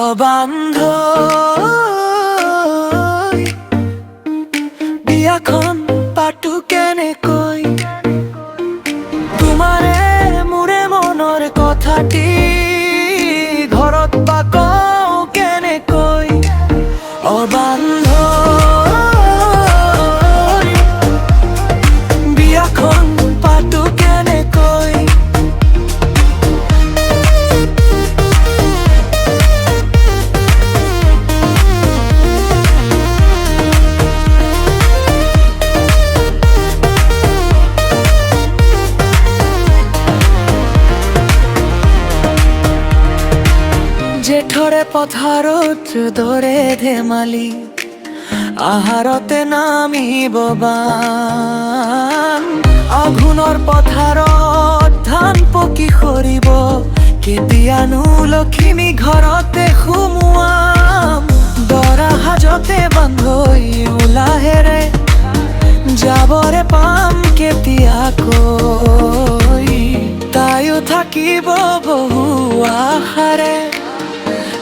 অবান্ধ বিয়াখন পাতো কেনেকৈ তোমাৰে মোৰে মনৰ কথাটি ঘৰত বা কওঁ কেনেকৈ অবান্ধ বিয়াখন পাতো কেনেকৈ জেঠৰে পথাৰত দৰে ধেমালি আহাৰতে নামিব বান আঘোণৰ পথাৰত ধান পকি সৰিব কেতিয়ানো লখিমী ঘৰতে সোমোৱাম দৰা সাজতে বান্ধৈ উলাহেৰে যাবৰে পাম কেতিয়াকৈ তাইও থাকিব বহু আশাৰে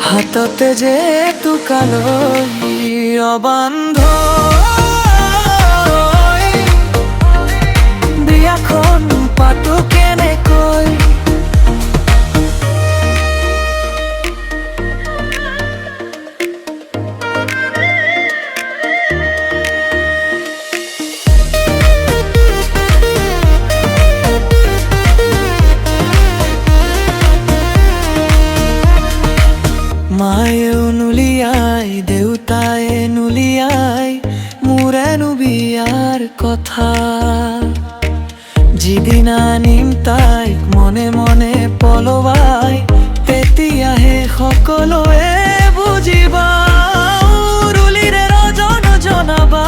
হাততে যে টোকালৈ অবান্ধ বিয়াখন পাতো কেনেকৈ মায়েও নুলিয়াই দেউতায়ে নুলিয়াই মোৰেনো বিয়াৰ কথা যিদিনা নিম তাইক মনে মনে পলুৱাই তেতিয়াহে সকলোৱে বুজিবা উৰুলিৰে ৰজন জনাবা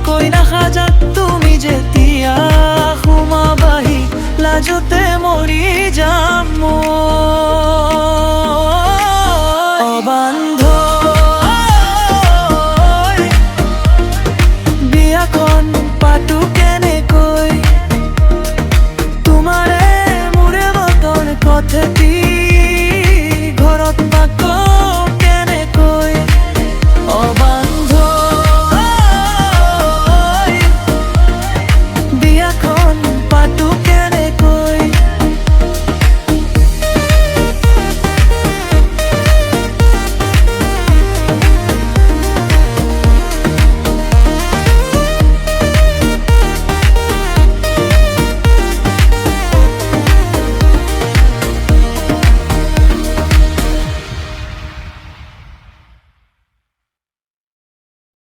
কইনা সাজাত তুমি যেতিয়া সোমাবাহি লাজতে মই